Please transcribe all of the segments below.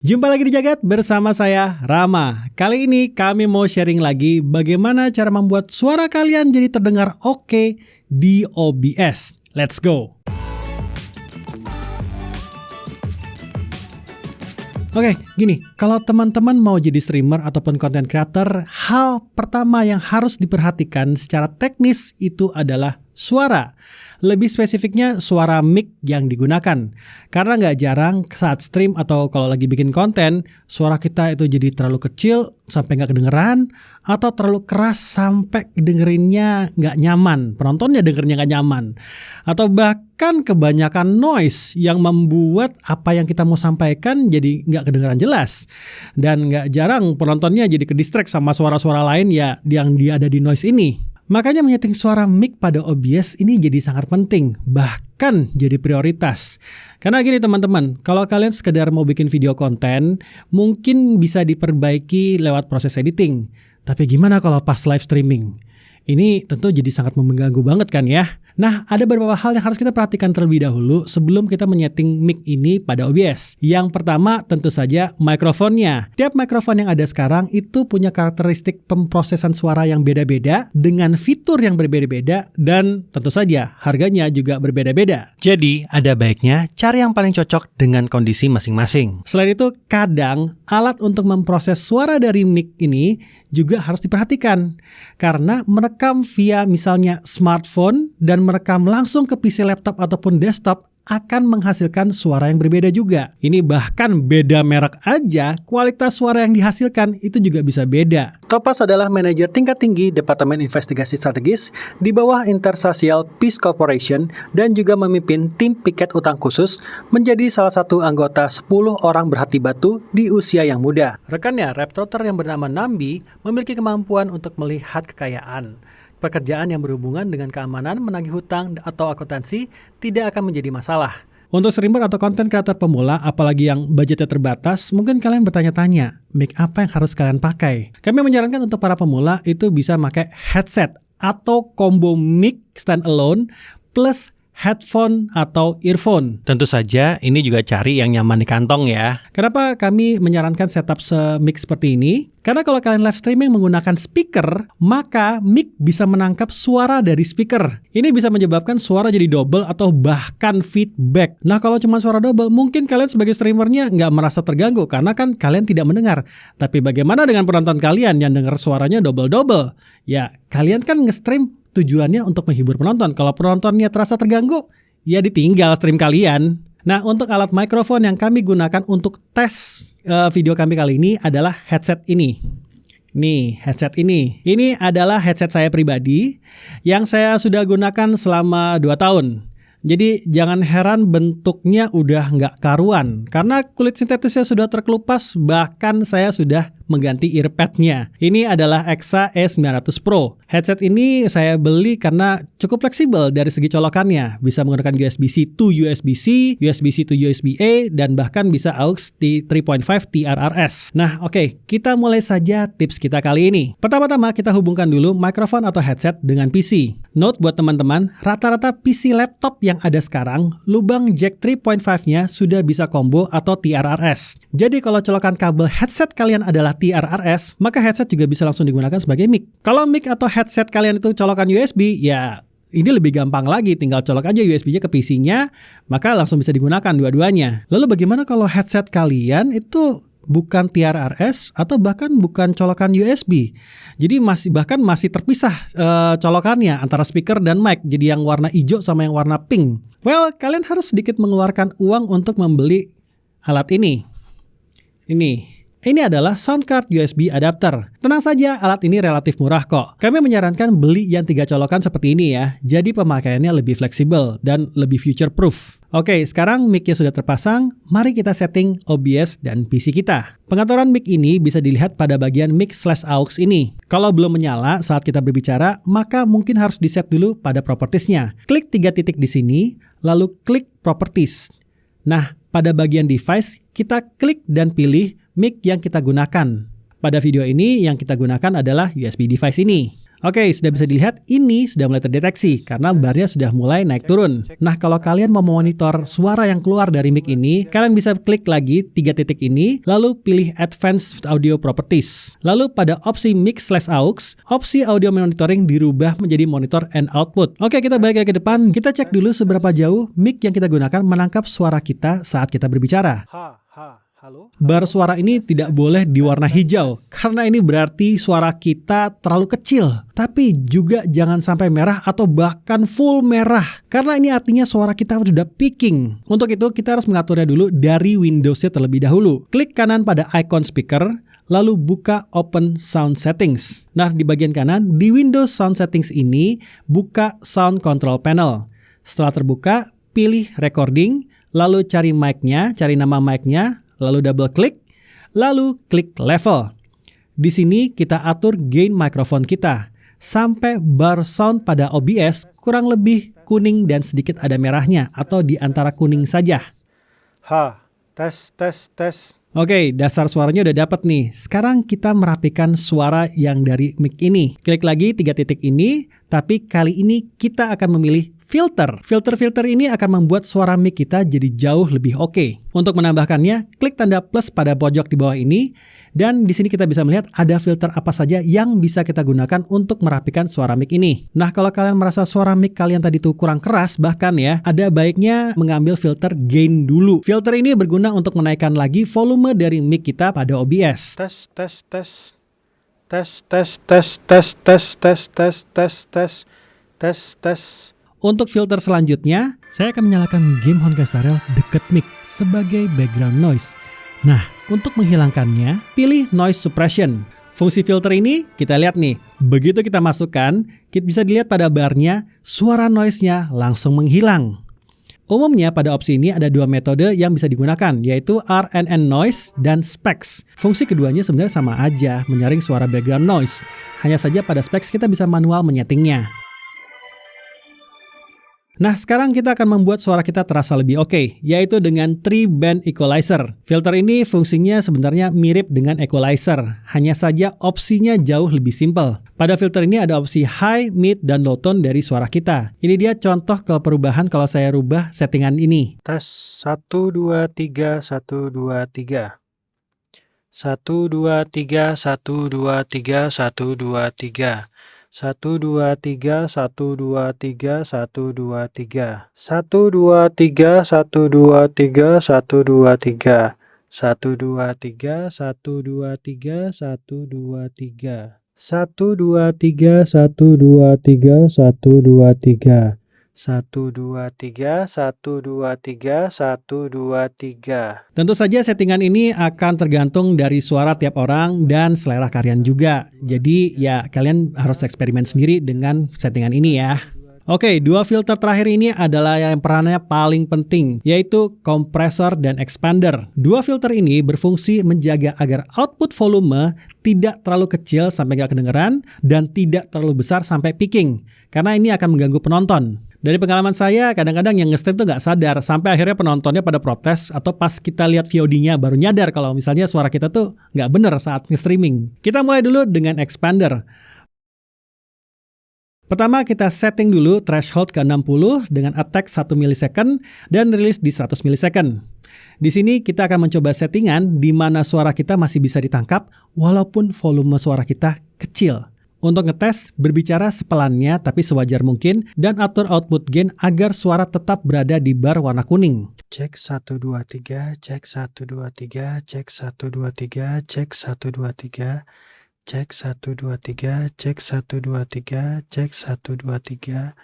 Jumpa lagi di Jagat bersama saya, Rama. Kali ini kami mau sharing lagi bagaimana cara membuat suara kalian jadi terdengar oke di OBS. Let's go! Oke, gini, kalau teman-teman mau jadi streamer ataupun content creator, hal pertama yang harus diperhatikan secara teknis itu adalah suara. Lebih spesifiknya suara mic yang digunakan. Karena nggak jarang saat stream atau kalau lagi bikin konten, suara kita itu jadi terlalu kecil sampai nggak kedengeran, atau terlalu keras sampai dengerinnya nggak nyaman, penontonnya dengernya nggak nyaman. Atau bahkan kebanyakan noise yang membuat apa yang kita mau sampaikan jadi nggak kedengeran jelas. Dan nggak jarang penontonnya jadi ke-distract sama suara-suara lain ya yang dia ada di noise ini. Makanya menyeting suara mic pada OBS ini jadi sangat penting, bahkan jadi prioritas. Karena gini teman-teman, kalau kalian sekedar mau bikin video konten, mungkin bisa diperbaiki lewat proses editing. Tapi gimana kalau pas live streaming? Ini tentu jadi sangat mengganggu banget kan ya? Nah, ada beberapa hal yang harus kita perhatikan terlebih dahulu sebelum kita menyeting mic ini pada OBS. Yang pertama tentu saja mikrofonnya. Tiap mikrofon yang ada sekarang itu punya karakteristik pemrosesan suara yang beda-beda dengan fitur yang berbeda-beda dan tentu saja harganya juga berbeda-beda. Jadi, ada baiknya cari yang paling cocok dengan kondisi masing-masing. Selain itu, kadang alat untuk memproses suara dari mic ini juga harus diperhatikan karena merekam via misalnya smartphone dan merekam langsung ke PC laptop ataupun desktop akan menghasilkan suara yang berbeda juga. Ini bahkan beda merek aja, kualitas suara yang dihasilkan itu juga bisa beda. Topaz adalah manajer tingkat tinggi Departemen Investigasi Strategis di bawah Intersasial Peace Corporation dan juga memimpin tim piket utang khusus menjadi salah satu anggota 10 orang berhati batu di usia yang muda. Rekannya, Raptrotter yang bernama Nambi, memiliki kemampuan untuk melihat kekayaan. Pekerjaan yang berhubungan dengan keamanan, menagih hutang, atau akuntansi tidak akan menjadi masalah. Untuk streamer atau konten kreator pemula, apalagi yang budgetnya terbatas, mungkin kalian bertanya-tanya, mic apa yang harus kalian pakai? Kami menyarankan untuk para pemula itu bisa pakai headset atau combo mic standalone plus headphone atau earphone. Tentu saja ini juga cari yang nyaman di kantong ya. Kenapa kami menyarankan setup mic seperti ini? Karena kalau kalian live streaming menggunakan speaker, maka mic bisa menangkap suara dari speaker. Ini bisa menyebabkan suara jadi double atau bahkan feedback. Nah kalau cuma suara double, mungkin kalian sebagai streamernya nggak merasa terganggu karena kan kalian tidak mendengar. Tapi bagaimana dengan penonton kalian yang dengar suaranya double-double? Ya kalian kan nge-stream tujuannya untuk menghibur penonton. Kalau penontonnya terasa terganggu, ya ditinggal stream kalian. Nah, untuk alat mikrofon yang kami gunakan untuk tes video kami kali ini adalah headset ini. Nih, headset ini. Ini adalah headset saya pribadi yang saya sudah gunakan selama 2 tahun. Jadi jangan heran bentuknya udah nggak karuan karena kulit sintetisnya sudah terkelupas, bahkan saya sudah mengganti earpadnya. Ini adalah EXA E900 Pro. Headset ini saya beli karena cukup fleksibel dari segi colokannya. Bisa menggunakan USB-C to USB-C, USB-C to USB-A, dan bahkan bisa AUX di 3.5 TRRS. Nah oke, kita mulai saja tips kita kali ini. Pertama-tama kita hubungkan dulu mikrofon atau headset dengan PC. Note buat teman-teman, rata-rata PC laptop yang ada sekarang, lubang jack 3.5-nya sudah bisa combo atau TRRS. Jadi kalau colokan kabel headset kalian adalah TRRS, maka headset juga bisa langsung digunakan sebagai mic. Kalau mic atau headset kalian itu colokan USB, ya ini lebih gampang lagi, tinggal colok aja USB-nya ke PC-nya, maka langsung bisa digunakan dua-duanya. Lalu bagaimana kalau headset kalian itu bukan TRRS atau bahkan bukan colokan USB? Jadi masih terpisah colokannya antara speaker dan mic, jadi yang warna hijau sama yang warna pink. Well, kalian harus sedikit mengeluarkan uang untuk membeli alat ini. Ini adalah sound card USB adapter. Tenang saja, alat ini relatif murah kok. Kami menyarankan beli yang 3 colokan seperti ini ya. Jadi pemakaiannya lebih fleksibel dan lebih future proof. Oke, sekarang mic-nya sudah terpasang. Mari kita setting OBS dan PC kita. Pengaturan mic ini bisa dilihat pada bagian mic/aux ini. Kalau belum menyala saat kita berbicara, maka mungkin harus di-set dulu pada properties-nya. Klik 3 titik di sini, lalu klik properties. Nah, pada bagian device, kita klik dan pilih mic yang kita gunakan. Pada video ini yang kita gunakan adalah USB device ini. Oke, sudah bisa dilihat ini sudah mulai terdeteksi karena barnya sudah mulai naik turun. Nah, kalau kalian mau memonitor suara yang keluar dari mic ini, kalian bisa klik lagi 3 titik ini, lalu pilih Advanced Audio Properties. Lalu pada opsi Mic/Aux, opsi audio monitoring dirubah menjadi Monitor and Output. Oke, kita balik lagi ke depan. Kita cek dulu seberapa jauh mic yang kita gunakan menangkap suara kita saat kita berbicara. Bar suara ini tidak boleh diwarna hijau, karena ini berarti suara kita terlalu kecil. Tapi juga jangan sampai merah atau bahkan full merah, karena ini artinya suara kita sudah peaking. Untuk itu kita harus mengaturnya dulu dari Windows-nya terlebih dahulu. Klik kanan pada icon speaker, lalu buka Open Sound Settings. Nah, di bagian kanan, di Windows Sound Settings ini, buka Sound Control Panel. Setelah terbuka, pilih Recording, lalu cari mic-nya, cari nama mic-nya, lalu double klik, lalu klik level. Di sini kita atur gain mikrofon kita sampai bar sound pada OBS kurang lebih kuning dan sedikit ada merahnya atau di antara kuning saja. Tes. Oke, dasar suaranya udah dapat nih. Sekarang kita merapikan suara yang dari mic ini. Klik lagi 3 titik ini, tapi kali ini kita akan memilih filter. Filter ini akan membuat suara mic kita jadi jauh lebih oke. Untuk menambahkannya, klik tanda plus pada pojok di bawah ini, dan di sini kita bisa melihat ada filter apa saja yang bisa kita gunakan untuk merapikan suara mic ini. Nah, kalau kalian merasa suara mic kalian tadi tuh kurang keras, bahkan ya, ada baiknya mengambil filter gain dulu. Filter ini berguna untuk menaikkan lagi volume dari mic kita pada OBS. Tes. Untuk filter selanjutnya, saya akan menyalakan game Honkai Star Rail dekat mic sebagai background noise. Nah, untuk menghilangkannya, pilih Noise Suppression. Fungsi filter ini kita lihat nih, begitu kita masukkan, kita bisa dilihat pada barnya, suara noise-nya langsung menghilang. Umumnya pada opsi ini ada 2 metode yang bisa digunakan, yaitu RNN Noise dan Specs. Fungsi keduanya sebenarnya sama aja, menyaring suara background noise. Hanya saja pada Specs kita bisa manual menyetingnya. Nah, sekarang kita akan membuat suara kita terasa lebih oke, yaitu dengan 3 Band Equalizer. Filter ini fungsinya sebenarnya mirip dengan equalizer, hanya saja opsinya jauh lebih simpel. Pada filter ini ada opsi high, mid, dan low tone dari suara kita. Ini dia contoh ke perubahan kalau saya rubah settingan ini. Tes 1 2 3 1 2 3. 1 2 3 1 2 3 1 2 3. 1 2 3 1 2 3 1 2 3. 1 2 3 1 2 3 1 2 3. 1 2 3 1 2 3 1 2 3. 1 2 3 1 2 3 1 2 3. 1 2 3 1 2 3 1 2 3. Tentu saja settingan ini akan tergantung dari suara tiap orang dan selera kalian juga. Jadi ya kalian harus eksperimen sendiri dengan settingan ini ya. Oke, 2 filter terakhir ini adalah yang perannya paling penting, yaitu kompresor dan expander. 2 filter ini berfungsi menjaga agar output volume tidak terlalu kecil sampai nggak kedengeran dan tidak terlalu besar sampai peaking, karena ini akan mengganggu penonton. Dari pengalaman saya, kadang-kadang yang nge-stream tuh nggak sadar, sampai akhirnya penontonnya pada protes, atau pas kita lihat VOD-nya baru nyadar kalau misalnya suara kita tuh nggak bener saat nge-streaming. Kita mulai dulu dengan expander. Pertama, kita setting dulu threshold ke 60 dengan attack 1 millisecond dan release di 100 millisecond. Di sini kita akan mencoba settingan di mana suara kita masih bisa ditangkap walaupun volume suara kita kecil. Untuk ngetes, berbicara sepelannya tapi sewajar mungkin dan atur output gain agar suara tetap berada di bar warna kuning. Cek 1 2 3, cek 1 2 3, cek 1 2 3, cek 1 2 3. Cek 1 2 3, cek 1 2 3, cek 1 2 3,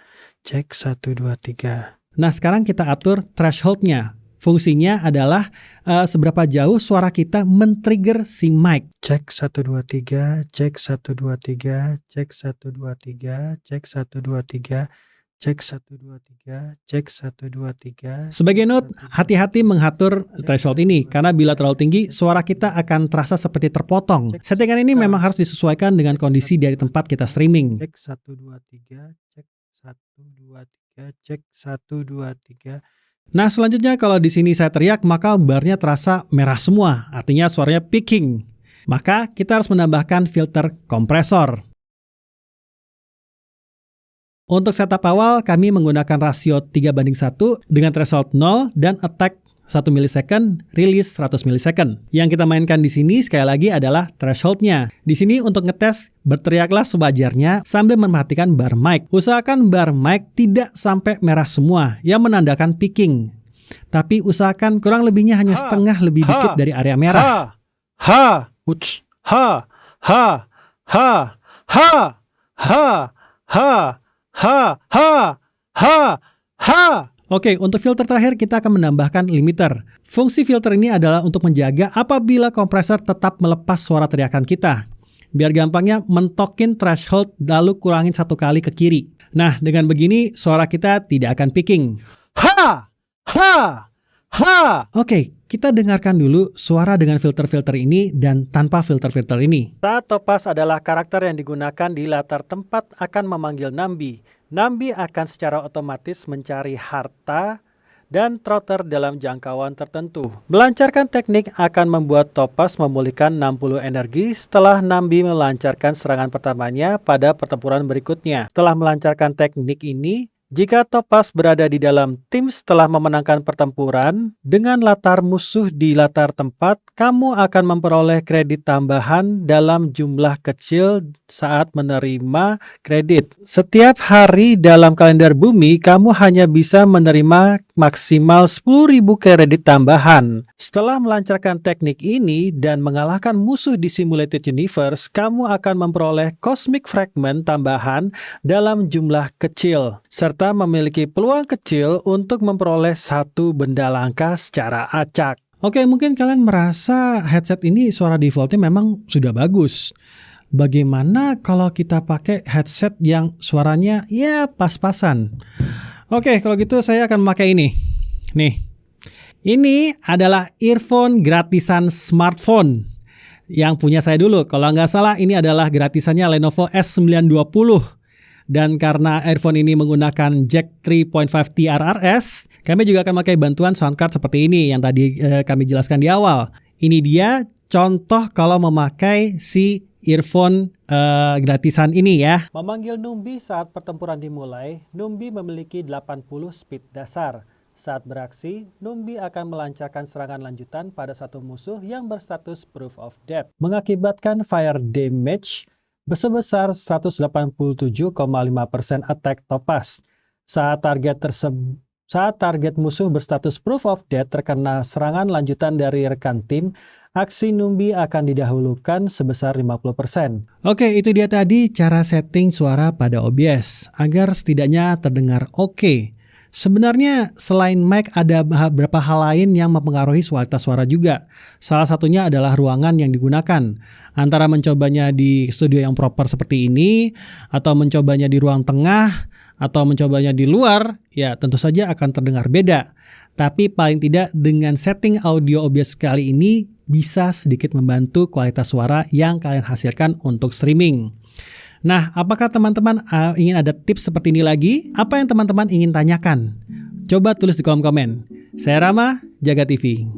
cek 1 2 3. Nah, sekarang kita atur threshold-nya. Fungsinya adalah seberapa jauh suara kita men-trigger si mic. Cek 1 2 3, cek 1 2 3, cek 1 2 3, cek 1 2 3. Cek 1 2 3, cek 1 2 3. Sebagai note, hati-hati mengatur threshold ini karena bila terlalu tinggi, suara kita akan terasa seperti terpotong. Settingan ini memang harus disesuaikan dengan kondisi dari tempat kita streaming. Cek 1 2 3, cek 1 2 3, cek 1 2 3. Nah, selanjutnya kalau di sini saya teriak, maka barnya terasa merah semua, artinya suaranya peaking. Maka kita harus menambahkan filter kompresor. Untuk setup awal, kami menggunakan rasio 3:1 dengan threshold 0 dan attack 1 millisecond, release 100 millisecond. Yang kita mainkan di sini sekali lagi adalah threshold-nya. Di sini untuk ngetes, berteriaklah sewajarnya sambil memperhatikan bar mic. Usahakan bar mic tidak sampai merah semua, yang menandakan picking. Tapi usahakan kurang lebihnya hanya setengah lebih dikit dari area merah. Uts, ha, ha, ha, ha, ha, ha, ha, ha, ha. Oke, untuk filter terakhir kita akan menambahkan limiter. Fungsi filter ini adalah untuk menjaga apabila kompresor tetap melepas suara teriakan kita. Biar gampangnya mentokin threshold lalu kurangin 1 kali ke kiri. Nah, dengan begini suara kita tidak akan picking. Ha! Ha! Ha! Oke, kita dengarkan dulu suara dengan filter-filter ini dan tanpa filter-filter ini. Saat topas adalah karakter yang digunakan di latar tempat akan memanggil Nambi. Nambi akan secara otomatis mencari harta dan trotter dalam jangkauan tertentu. Melancarkan teknik akan membuat topas memulihkan 60 energi setelah Nambi melancarkan serangan pertamanya pada pertempuran berikutnya. Setelah melancarkan teknik ini, jika topas berada di dalam tim setelah memenangkan pertempuran dengan latar musuh di latar tempat, kamu akan memperoleh kredit tambahan dalam jumlah kecil saat menerima kredit. Setiap hari dalam kalender bumi, kamu hanya bisa menerima maksimal 10.000 kredit tambahan. Setelah melancarkan teknik ini dan mengalahkan musuh di Simulated Universe, kamu akan memperoleh Cosmic Fragment tambahan dalam jumlah kecil, serta memiliki peluang kecil untuk memperoleh satu benda langka secara acak. Oke, mungkin kalian merasa headset ini suara defaultnya memang sudah bagus. Bagaimana kalau kita pakai headset yang suaranya ya pas-pasan? Oke, kalau gitu saya akan memakai ini. Nih, ini adalah earphone gratisan smartphone yang punya saya dulu. Kalau nggak salah ini adalah gratisannya Lenovo S920. Dan karena earphone ini menggunakan jack 3.5 TRRS, kami juga akan memakai bantuan sound card seperti ini yang tadi kami jelaskan di awal. Ini dia contoh kalau memakai si earphone gratisan ini ya. Memanggil Numbi saat pertempuran dimulai, Numbi memiliki 80 speed dasar. Saat beraksi, Numbi akan melancarkan serangan lanjutan pada satu musuh yang berstatus Proof of Death, mengakibatkan fire damage sebesar 187,5% attack topas. Saat target musuh berstatus Proof of Death terkena serangan lanjutan dari rekan tim, aksi Numbi akan didahulukan sebesar 50%. Oke, itu dia tadi cara setting suara pada OBS agar setidaknya terdengar oke. Sebenarnya selain mic ada beberapa hal lain yang mempengaruhi kualitas suara juga. Salah satunya adalah ruangan yang digunakan. Antara mencobanya di studio yang proper seperti ini, atau mencobanya di ruang tengah, atau mencobanya di luar, ya tentu saja akan terdengar beda. Tapi paling tidak dengan setting audio OBS kali ini bisa sedikit membantu kualitas suara yang kalian hasilkan untuk streaming. Nah, apakah teman-teman ingin ada tips seperti ini lagi? Apa yang teman-teman ingin tanyakan? Coba tulis di kolom komen. Saya Rama, Jaga TV.